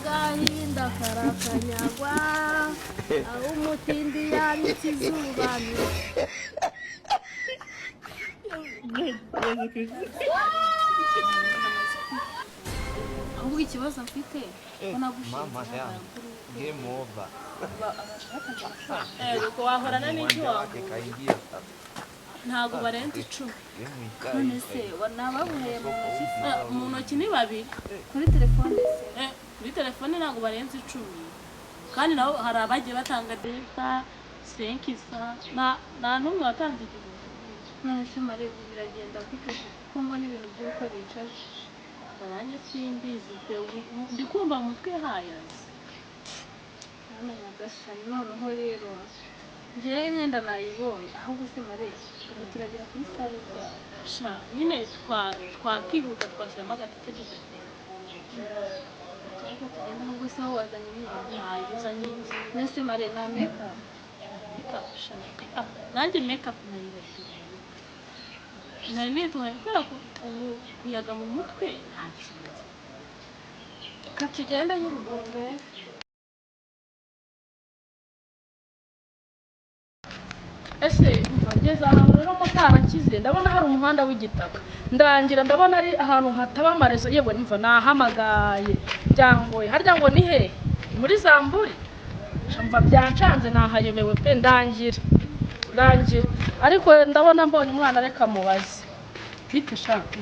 agahinda karakanyagwa aho umutindi yabitse izuba ahubwo ikibazo mfite ko nagushimye game over ko wahorana n'iki wawe ntago barenze 10 none se wanababuheye mu ntoki ni babiri kuri telefone kuri telefone ntago barenze 10 kandi naho hari abagiye batanga delta 5 isa na numwe watanze igihe none se mare biragenda gute ko ngo n'ibintu by'uko bicaje baranye simbizi ndikumva mutwe hayaze hano nyagasani noneho rero njyewe imyenda nayibonye ahubwo se mare turagira kuri sale sha nyine twakihuta twashyiramo agatike dufite tugenda ahubwo se aho wazanye imyenda ntayizanye nese mare na makeup sha nanjye makeup nayibagiwe nari nitwaye kubera ko ubu kuyaga mu mutwe nta kintu katugenda y'urugombe ese ngeze ahantu rero mutarakize ndabona hari umuhanda w'igitaka ndangira ndabona ari ahantu hataba amarezo yewe mva nahamagaye byangoye harya ngo ni he muri Zamburi mva byancanze nahayobewe pe ndangira ariko ndabona mbonye umwana reka mubaze bite shaka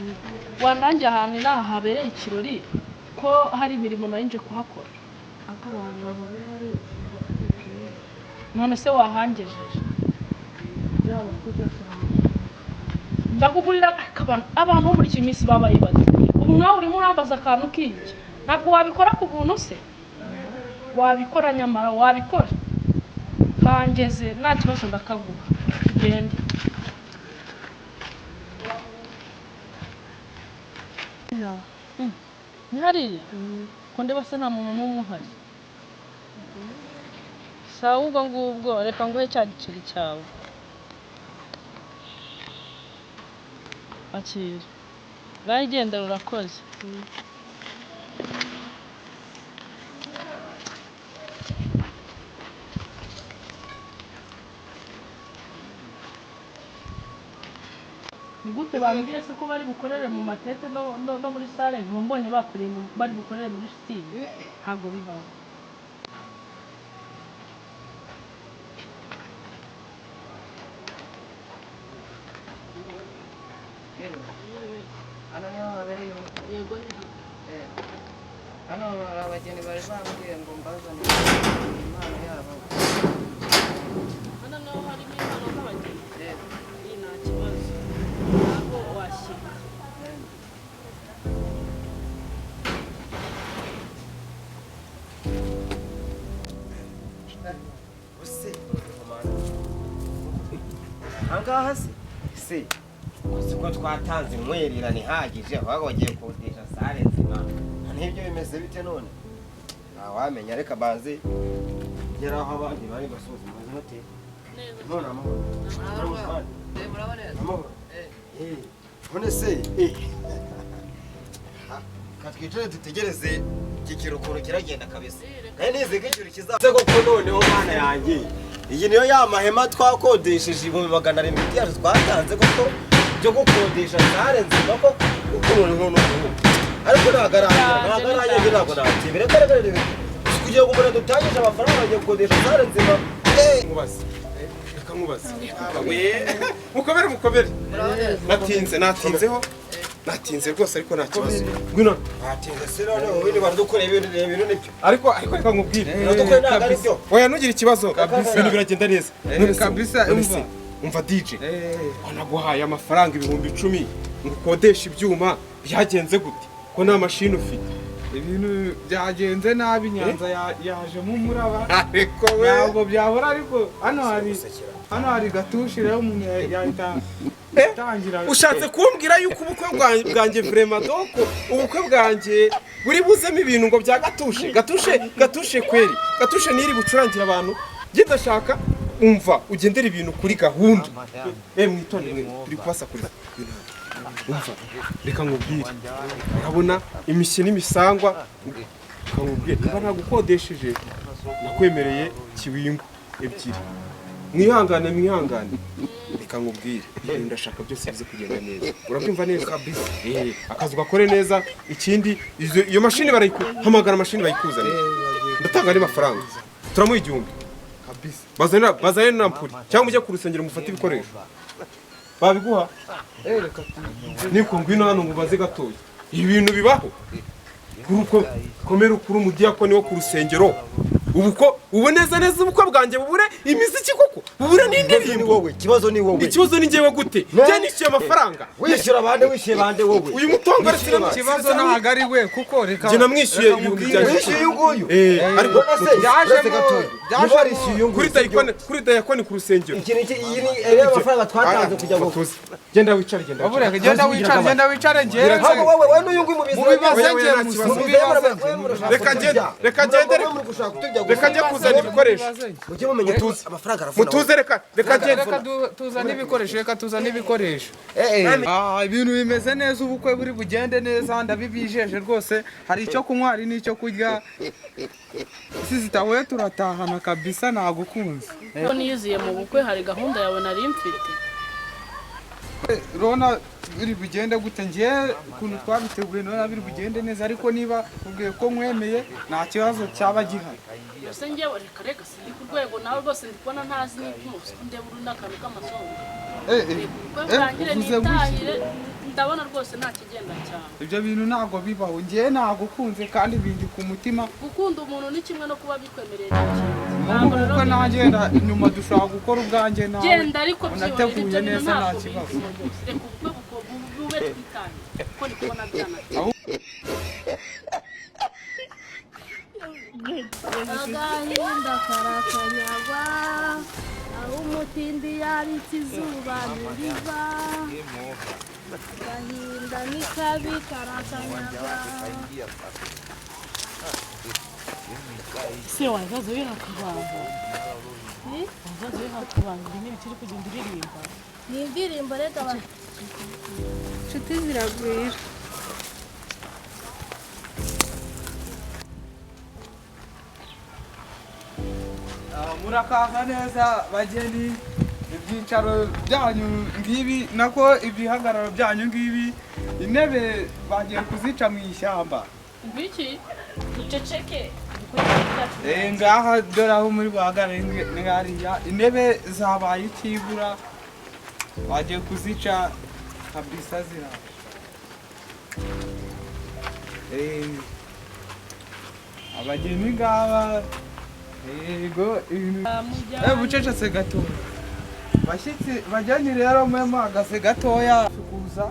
wandangiye ahantu habereye ikirori ko hari imirimo nayinje kuhakora none se wahangejeje ndakugurira abantu bo muri iki minsi babaye bati ubu nawe urimo urambaza akantu k'iki ntabwo wabikora ku buntu se wabikora nyamara wabikora hangeze nta kibazo ndakaguha tugende ni hariya ko ndeba se nta muntu n'umwe uhari sawa ubwo ngubwo reka nguhe cya giceri cyawe akira ngaho igendera urakoze gute bambwiye se ko bari bukorere mu matete no muri sale mbonye bakoreye bari bukorere muri style ntabwo bibaho hano niho habereye yego hano abageni bari bambwiye ngo mbazane impano yabo hano naho harimo impano z'abageni iyi nta kibazo ntabwo washyira use ahangaha se ko twatanze intwerera ntihagije ahubwo bagiye kodesha sale nzima n'ibyo bimeze bite none ntawamenya reka banze ngera aho abandi bari basoza maze hoteli none amahoro none se katwicare dutegereze iki kiruhuko kiragenda kabisa kandi nize ko ikintu kizaze koko noneho mana yanjye iyi niyo ya mahema twakodesheje 700 yacu twatanze koko byo gukodesha sale nzima ko umuntu ariko ntagaranye ntabwo natibere kare kugira ngo umuntu dutangije amafaranga agiye gukodesha sale nzima nkubaze mukomere natinze rwose ariko nta kibazo ngwino natinze se none windi badukoreye ibintu nibyo ariko reka nkubwire oya nugira ikibazo ibintu biragenda neza kabisa umva DJ wanaguhaye amafaranga 10,000 ngo ukodeshe ibyuma byagenze gute ko nta mashini ufite ibintu byagenze nabi Nyanza yaje mu muraba ariko we ntabwo byahora ariko hano hari gatushi rero umuntu yahita tangira ushatse kumbwira yuko ubukwe bwanjye vraiment donc ubukwe bwanjye buri buzemo ibintu ngo bya gatushe kweri gatushe niri bucurangira abantu gidashaka umva ugendera ibintu kuri gahunda mwitonde turi kubasa kuri umva reka nkubwire urabona imishyi n'imisangwa kamubwiye niba nagukodesheje nakwemereye kibingo ebyiri mwihangane reka nkubwire ibintu ndashaka byose bize kugenda neza urabyumva neza kabisa akazi gakore neza ikindi iyo mashini hamagara mashini bayikuzanira ndatanga ari mafaranga turamuha 1000 kabisa bazane na mpuri cyangwa ujye ku rusengero mufate ibikoresho babiguha reka niko ngwino hano ngo baze gatoya ibintu bibaho kuruko komera ukuru umudiyakoni wo ku rusengero ubu neza ubukwe bwanjye bubure imiziki koko bubure n'indirimbo ikibazo ni wowe ikibazo ni njyewe gute njye nishyuye amafaranga wishyura bande wowe uyu mutongo arasira ikibazo ntabwo ari we kuko reka njye namwishyuye ibihumbi byanjye wishyuye nguyu ariko yaje kuri dayakoni ku rusengero iyi ni amafaranga twatanze kujya ngo genda wicare genda wicare njye wowe n'uyu nguyu reka ngende reka njye kuzana ibikoresho mujye mumenya amafaranga arafuna mutuze reka tuzane ibikoresho ibintu bimeze neza ubukwe buri bugende neza ndabibijeje rwose hari icyo kunywa hari n'icyo kurya zitahuye turatahana kabisa nagukunze niyiziye mu bukwe hari gahunda yawe nari mfite rona biri bugende gute njye ukuntu twabiteguye none biri bugende neza ariko niba ubwiye ko mwemeye nta kibazo cyaba gihari yose njyewe reka sindi ku rwego nawe rwose ndikubona ntazi n'ibyuzi ndeba uri n'akantu k'amasonga urangire nitahire ndabona rwose nta kigenda cyane ibyo bintu ntabwo bibaho njye ntabwo ukunze kandi bindi ku mutima gukunda umuntu ni kimwe no kuba bikwemereye kuko nagenda nyuma dushobora gukora ubwanjye nawe genda ariko unateguye neza nta kibazo reka ubukwe bube twitanye kuko ndi kubona byanatewe agahinda karakanyagwa aho umutindi yabitse izuba ntiriva agahinda ni kabi karakanyagwa se wazaze wihakubanga wazaze wihakubanga ibi ni ibikiri kugenda uririmba ni indirimbo reka inshuti ziragwira murakaza neza bageni ibyicaro byanyu ngibi nako ibihagararo byanyu ngibi intebe bagiye kuzica mu ishyamba ibiki duceceke ngaha dore aho muri buhagarare ngariya intebe zabaye ikibura bagiye kuzica kabisa zira abageni ngaba yego bucecetse gato bashyitsi bajyanye rero mwe muhagaze gatoya kuza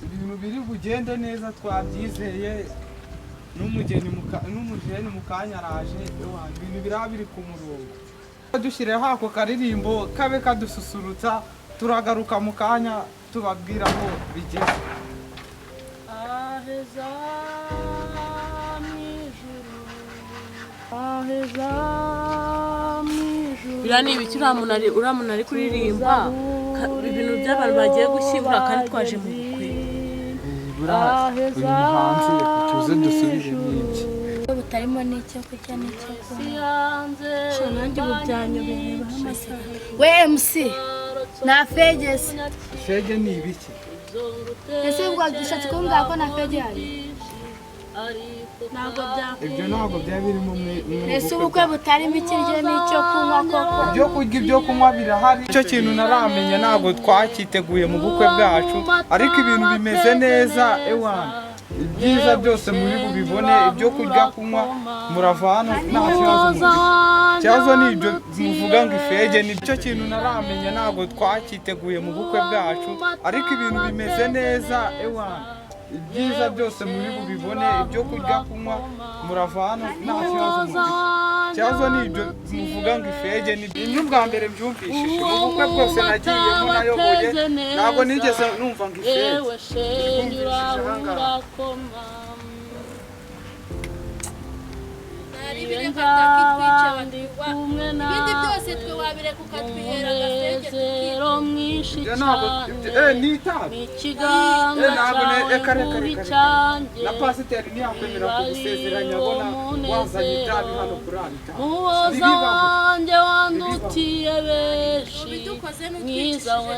ibintu biri bugende neza twabyizeye n'umugeni mu kanya araje ibintu biraba biri ku murongo dushyireho ako karirimbo kabe kadususurutsa turagaruka mu kanya tubabwira aho bigeze biriya ni ibiki uriya muntu ari kuririmba ibintu by'abantu bagiye gushyingura kandi twaje mu bukwe uri hanze tuze dusubire n'iki butarimo n'icyo kurya n'icyo kunywa nanjye ubu byanyobeye amasaha we MC na fegesi fege ni ibiki ese ubwo dushatse kumbwira ko na fege hari ibyo ntabwo byaba birimo ese ubukwe butarimo ikiryo n'icyo kunywa koko ibyo kurya ibyo kunywa birahari icyo kintu naramenya ntabwo twakiteguye mu bukwe bwacu ariko ibintu bimeze neza ewana ibyiza byose muri bubibone ibyo kurya kunywa murava hano nta kibazo ikibazo ni ibyo muvuga ngo ifege nicyo kintu naramenya ntabwo twakiteguye mu bukwe bwacu ariko ibintu bimeze neza ewana ibyiza byose muri bubibone ibyo kurya kunywa murava hano nta kibazo ikibazo ni ibyo muvuga ngo ifege ni ubwa mbere mbyumvishije mu bukwe bwose nagiyemo nayoboye ntabwo nigeze numva ngo ifege hari ibiri nkataka itwica kumwe nawe ibindi byose twe wabireka ukatwihera agasenge umunezero mwinshi ntabwo cyane ni itabi ikiganza ntabwo cyawe mubi cyanjye na pasiteri ntiyakwemera kugusezeranya abona wazanye itabi hano kuri itabi muhoza wanjye wandutiye benshi mwiza we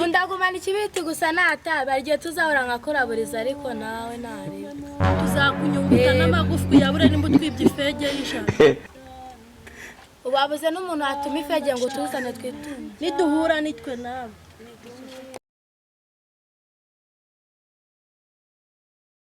ndagumana ikibiti gusa natabi hari igihe tuzahora nkakoraburiza ariko nawe ntarebe tuzakunyunguta n'amagufwa yabure nimba utwibye ifege y'ijana ubabuze n'umuntu watuma ifege ngo tuzane twitunge niduhura nitwe nawe